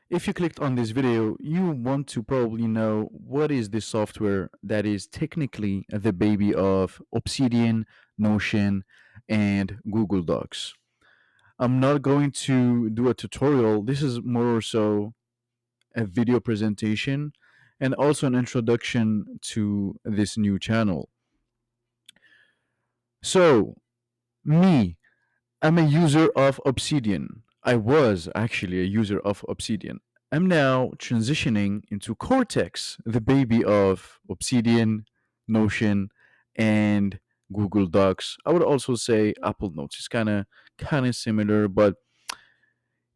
If you clicked on this video, you want to probably know what is the software that is technically the baby of Obsidian, Notion, and Google Docs. I'm not going to do a tutorial. This is more or so a video presentation and also an introduction to this new channel. So, me, I'm a user of Obsidian. I was actually a user of Obsidian. I'm now transitioning into Cortex, the baby of Obsidian, Notion, and Google Docs. I would also say Apple Notes. It's kind of similar, but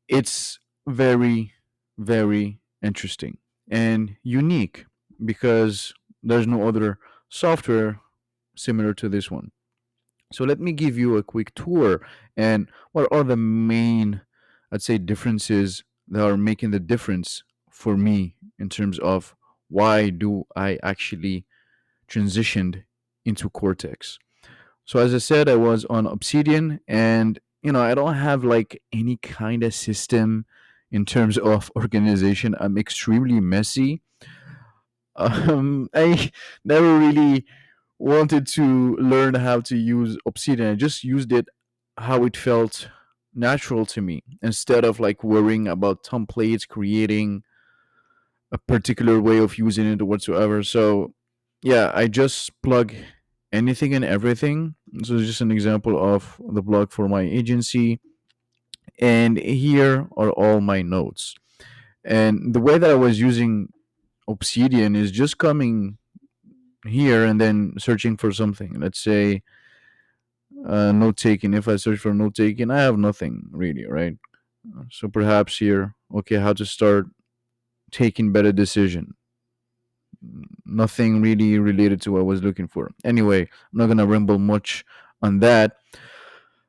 it's very very interesting and unique because there's no other software similar to this one. So let me give you a quick tour and what are the main, I'd say, differences that are making the difference for me in terms of why do I actually transitioned into Cortex. So as I said, I was on Obsidian and I don't have like any kind of system in terms of organization. I'm extremely messy. I never really wanted to learn how to use Obsidian. I just used it how it felt natural to me instead of like worrying about templates, creating a particular way of using it or whatsoever. So, yeah, I just plug anything and everything. So, it's just an example of the blog for my agency. And here are all my notes. And the way that I was using Obsidian is just coming here and then searching for something. Let's say note taking. If I search for note taking, I have nothing really, right? So perhaps here, okay, how to start taking better decision. Nothing really related to what I was looking for. Anyway, I'm not gonna ramble much on that.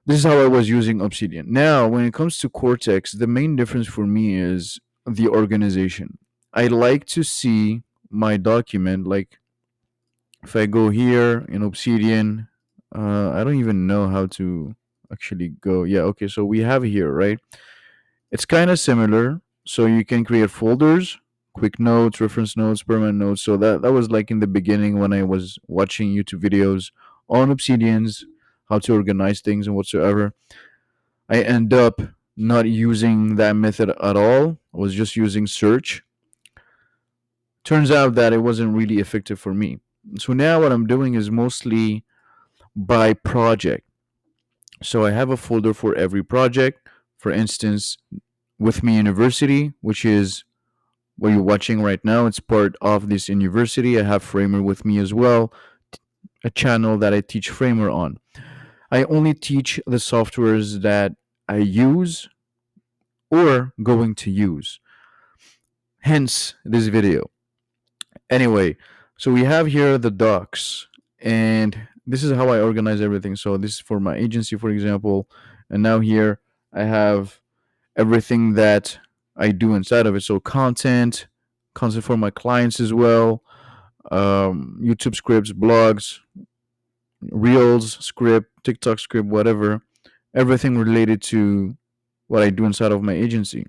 This is how I was using Obsidian. Now, when it comes to Cortex, the main difference for me is the organization. I like to see my document like if I go here in Obsidian, I don't even know how to actually go. Yeah, okay, so we have here, right? It's kind of similar. So you can create folders, quick notes, reference notes, permanent notes. So that was like in the beginning when I was watching YouTube videos on Obsidians, how to organize things and whatsoever. I end up not using that method at all. I was just using search. Turns out that it wasn't really effective for me. So now what I'm doing is mostly by project. So I have a folder for every project. For instance, with me university, which is what you're watching right now. It's part of this university. I have Framer with me as well, a channel that I teach Framer on. I only teach the softwares that I use or going to use. Hence this video. Anyway, so we have here the docs, and this is how I organize everything. So this is for my agency, for example, and now here I have everything that I do inside of it. So content for my clients as well, YouTube scripts, blogs, Reels script, TikTok script, whatever, everything related to what I do inside of my agency.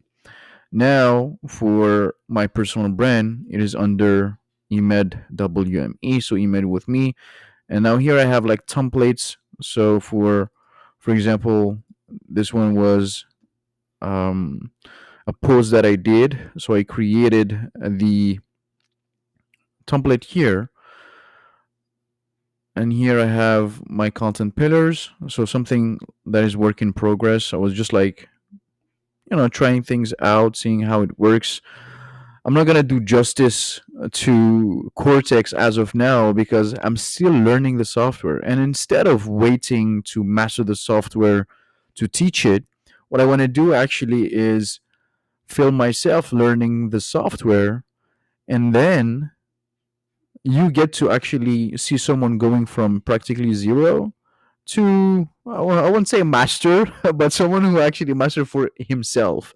Now, for my personal brand, it is under Emed WME, so Emed with me. And now here I have like templates. So for example, this one was um, a post that I did. So I created the template here, and here I have my content pillars. So something that is work in progress. I was just like, trying things out, seeing how it works. I'm not gonna do justice to Cortex as of now because I'm still learning the software. And instead of waiting to master the software to teach it, what I want to do actually is film myself learning the software, and then you get to actually see someone going from practically zero to I wouldn't say a master, but someone who actually mastered for himself.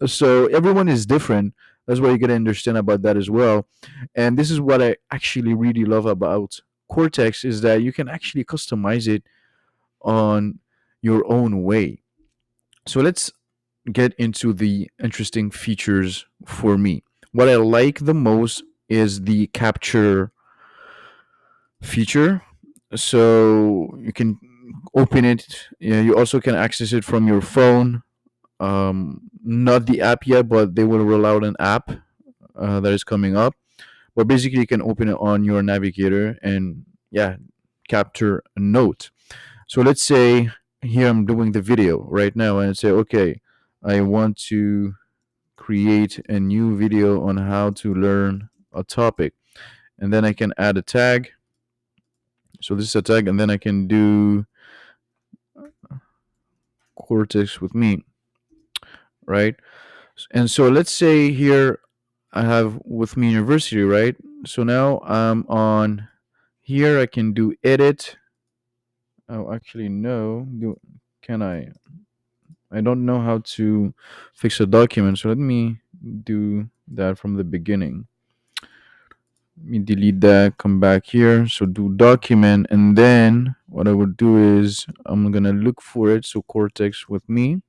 So everyone is different. That's what you got to understand about that as well. And this is what I actually really love about Cortex is that you can actually customize it on your own way. So let's get into the interesting features for me. What I like the most is the capture feature. So you can open it. Yeah, you also can access it from your phone. Not the app yet, but they will roll out an app that is coming up. But basically, you can open it on your navigator and yeah, capture a note. So let's say here I'm doing the video right now and say, okay, I want to create a new video on how to learn a topic. And then I can add a tag. So this is a tag, and then I can do Kortex with me, right? And so let's say here I have with me university, right? So now I'm on here. I can do edit. Oh, actually, no. Can I? I don't know how to fix a document. So let me do that from the beginning. Let me delete that. Come back here. So do document, and then what I would do is I'm gonna look for it. So Cortex with me,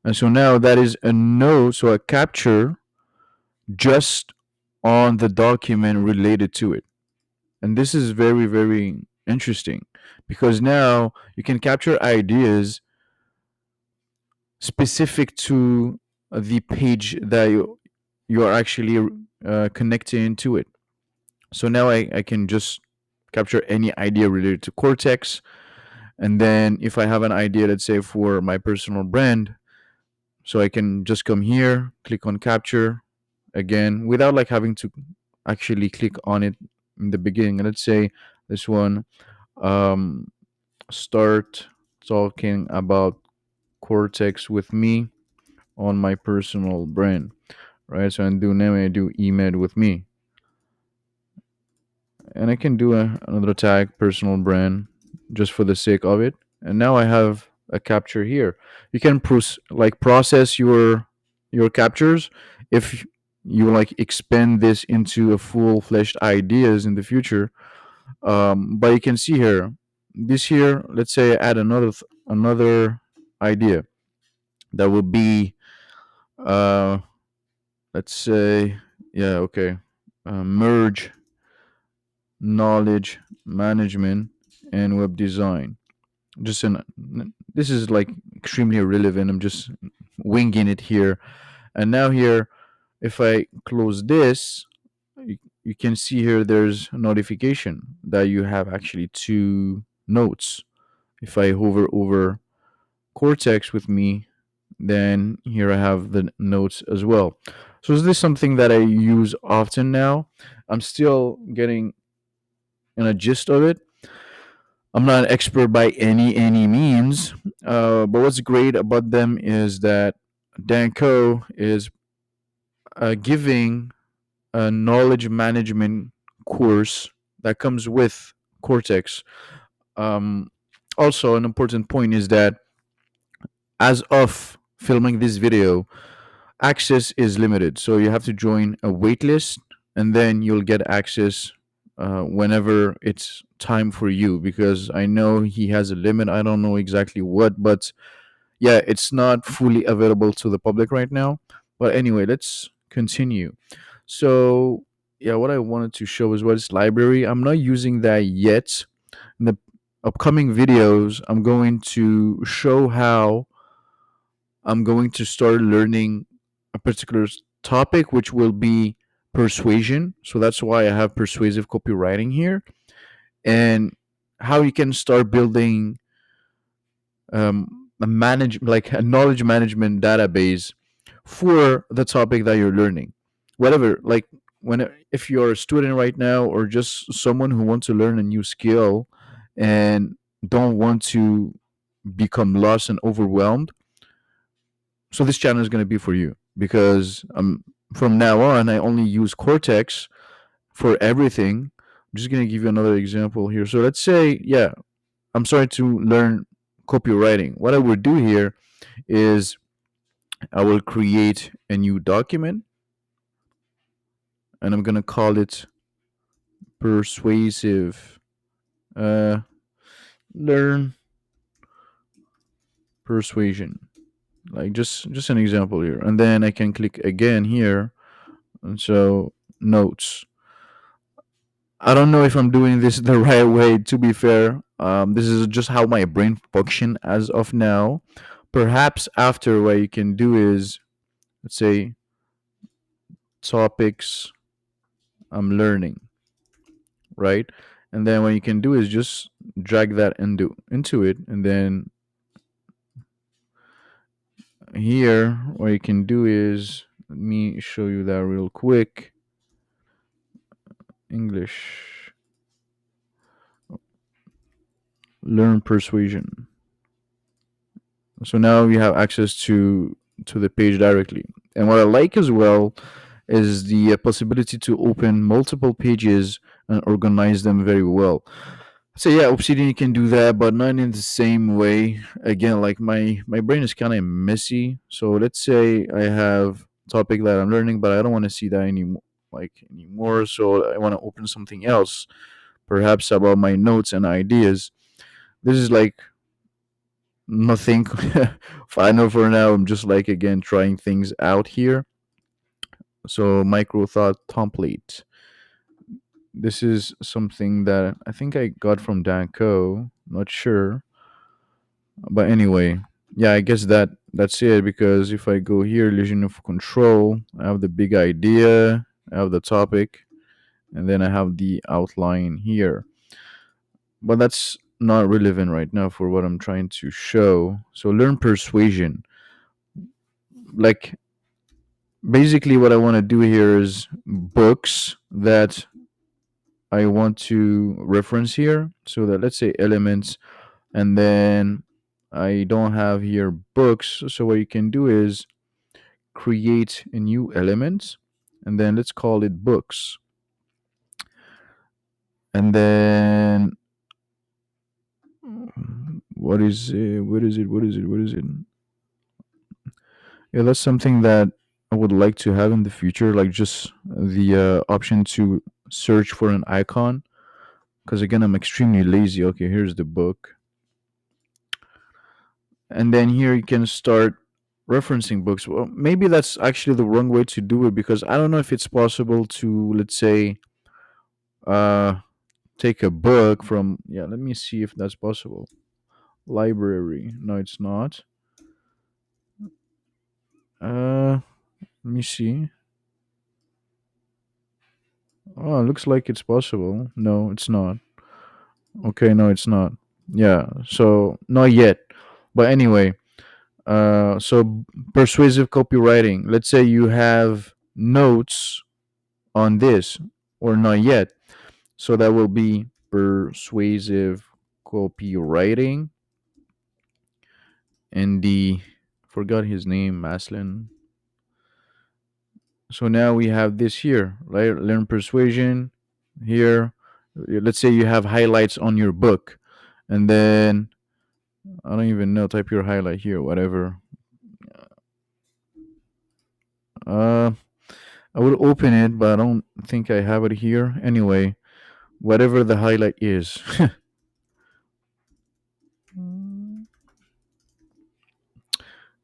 and so now that is a note. So a capture just on the document related to it. And this is very, very interesting because now you can capture ideas specific to the page that you are actually connecting to it. So now I can just capture any idea related to Cortex. And then if I have an idea, let's say for my personal brand, so I can just come here, click on capture again without like having to actually click on it in the beginning. Let's say this one, um, start talking about Cortex with me on my personal brand, right? So I do now I do email with me, and I can do another tag personal brand just for the sake of it. And now I have a capture here. You can process your captures if you like expand this into a full-fledged ideas in the future. But you can see here, this here, let's say I add another idea that would be, uh, let's say, yeah, okay, merge knowledge management and web design. Just an This is like extremely irrelevant. I'm just winging it here. And now here, if I close this, you can see here there's a notification that you have actually two notes. If I hover over Cortex with me, then here I have the notes as well. So is this something that I use often now? I'm still getting in a gist of it. I'm not an expert by any means, but what's great about them is that Danco is giving a knowledge management course that comes with Cortex. Um, Also, an important point is that as of filming this video, access is limited. So you have to join a waitlist, and then you'll get access whenever it's time for you. Because I know he has a limit. I don't know exactly what, but yeah, it's not fully available to the public right now. But anyway, let's continue. So yeah, what I wanted to show is what is library. I'm not using that yet. In the upcoming videos, I'm going to show how I'm going to start learning a particular topic, which will be persuasion. So that's why I have persuasive copywriting here, and how you can start building a knowledge management database for the topic that you're learning. Whatever, like when if you're a student right now or just someone who wants to learn a new skill and don't want to become lost and overwhelmed, so this channel is going to be for you because from now on I only use Cortex for everything. I'm just going to give you another example here. So let's say, yeah, I'm starting to learn copywriting. What I would do here is I will create a new document, and I'm going to call it persuasive. Uh, Learn persuasion. like just an example here, and then I can click again here, and so notes. I don't know if I'm doing this the right way, to be fair. This is just how my brain function as of now. Perhaps after, what you can do is, let's say, topics I'm learning, right? And then what you can do is just drag that into it, and then here what you can do is, let me show you that real quick. English, learn persuasion. So now you have access to the page directly. And what I like as well is the possibility to open multiple pages and organize them very well. So yeah, Obsidian can do that, but not in the same way. Again, like my brain is kind of messy. So let's say I have a topic that I'm learning, but I don't want to see that anymore. So I want to open something else, perhaps about my notes and ideas. This is like nothing final for now. I'm just like, again, trying things out here. So micro thought template. This is something that I think I got from Danco. Not sure, but anyway, yeah, I guess that's it. Because if I go here, illusion of control, I have the big idea, I have the topic, and then I have the outline here. But that's not relevant right now for what I'm trying to show. So learn persuasion. Like, basically what I want to do here is books that I want to reference here. So that, let's say, elements, and then I don't have here books. So what you can do is create a new element, and then let's call it books. And then what is it? What is it? What is it? What is it? Yeah, that's something that I would like to have in the future, like just the option to search for an icon. Because again, I'm extremely lazy. Okay, here's the book, and then here you can start referencing books. Well, maybe that's actually the wrong way to do it, because I don't know if it's possible to, let's say, uh, take a book from. Yeah, let me see if that's possible. Library. No, it's not. Let me see. Oh, it looks like it's possible. No, it's not. Okay, no, it's not. Yeah, so not yet. But anyway, so persuasive copywriting. Let's say you have notes on this, or not yet. So that will be persuasive copywriting. And the, forgot his name, Maslin. So now we have this here, right? Learn persuasion here. Let's say you have highlights on your book, and then I don't even know, type your highlight here, whatever. Uh, I would open it, but I don't think I have it here. Anyway, whatever the highlight is.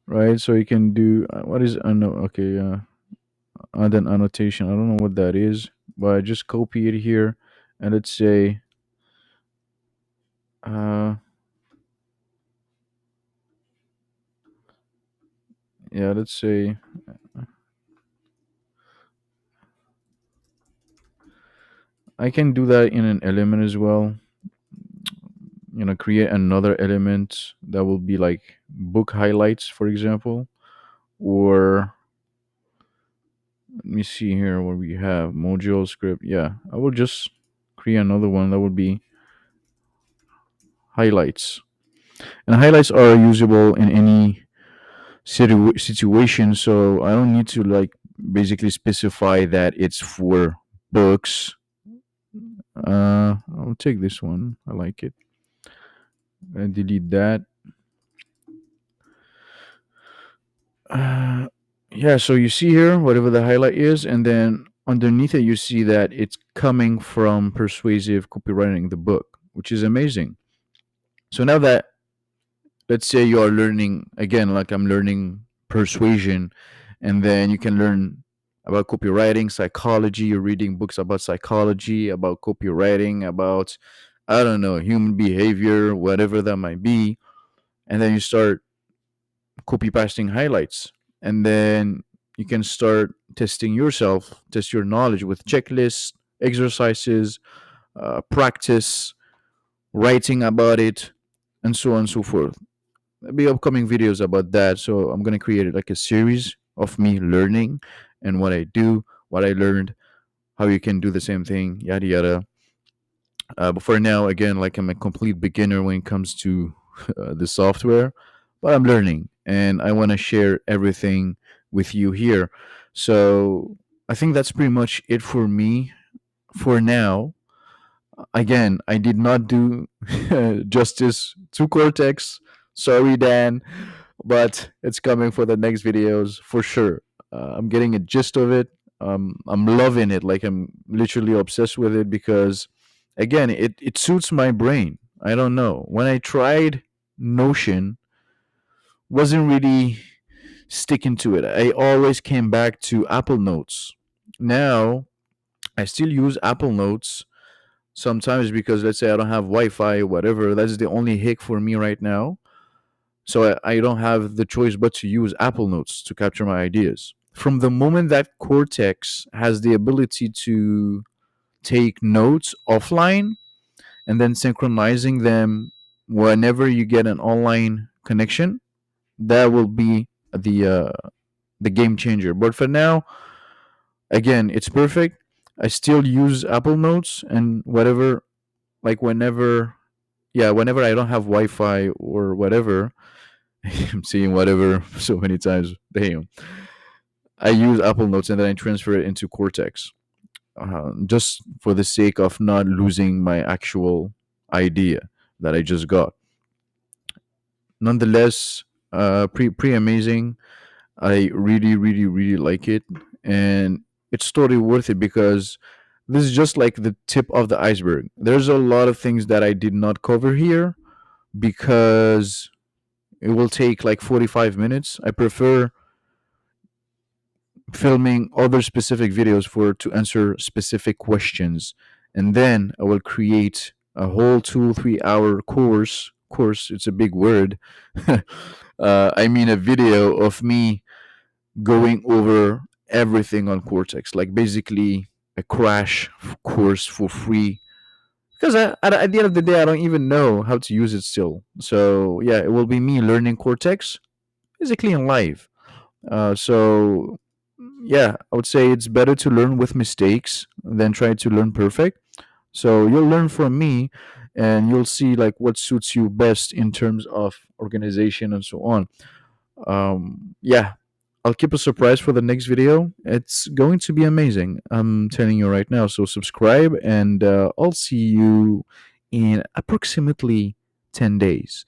Right, so you can do what is okay, add an annotation. I don't know what that is, but I just copy it here, and let's say, uh, yeah, let's say I can do that in an element as well. Create another element that will be like book highlights, for example, or let me see here what we have. Module script. Yeah, I will just create another one that would be highlights. And highlights are usable in any situation, so I don't need to like basically specify that it's for books. I'll take this one. I like it. And delete that. Uh, yeah, so you see here whatever the highlight is, and then underneath it you see that it's coming from persuasive copywriting, the book, which is amazing. So now that, let's say you are learning again, like I'm learning persuasion, and then you can learn about copywriting, psychology. You're reading books about psychology, about copywriting, about, I don't know, human behavior, whatever that might be. And then you start copy pasting highlights. And then you can start testing yourself, test your knowledge with checklists, exercises, practice, writing about it, and so on and so forth. There'll be upcoming videos about that. So I'm gonna create like a series of me learning and what I do, what I learned, how you can do the same thing, yada yada. But for now, again, like I'm a complete beginner when it comes to the software, but I'm learning and I want to share everything with you here. So I think that's pretty much it for me for now. Again, I did not do justice to Cortex. Sorry, Dan, but it's coming for the next videos for sure. I'm getting a gist of it. I'm loving it. Like I'm literally obsessed with it because, again, it suits my brain. I don't know. When I tried Notion, wasn't really sticking to it. I always came back to Apple Notes. Now I still use Apple Notes sometimes because let's say I don't have Wi-Fi or whatever. That's the only hick for me right now. So I don't have the choice but to use Apple Notes to capture my ideas. From the moment that Cortex has the ability to take notes offline and then synchronizing them whenever you get an online connection, that will be the game changer. But for now, again, it's perfect. I still use Apple Notes and whatever, like whenever, yeah, whenever I don't have Wi-Fi or whatever, I'm seeing whatever so many times. Damn. I use Apple Notes and then I transfer it into Cortex, just for the sake of not losing my actual idea that I just got. Nonetheless, pretty amazing. I really, really, really like it, and it's totally worth it because this is just like the tip of the iceberg. There's a lot of things that I did not cover here because it will take like 45 minutes. I prefer filming other specific videos for to answer specific questions, and then I will create a whole 2 3 hour course. It's a big word. I mean a video of me going over everything on Cortex, like basically a crash course for free. Because at the end of the day, I don't even know how to use it still. So yeah, it will be me learning Cortex basically in live. So yeah, I would say it's better to learn with mistakes than try to learn perfect. So you'll learn from me, and you'll see like what suits you best in terms of organization and so on. Yeah, I'll keep a surprise for the next video. It's going to be amazing. I'm telling you right now. So subscribe, and I'll see you in approximately 10 days.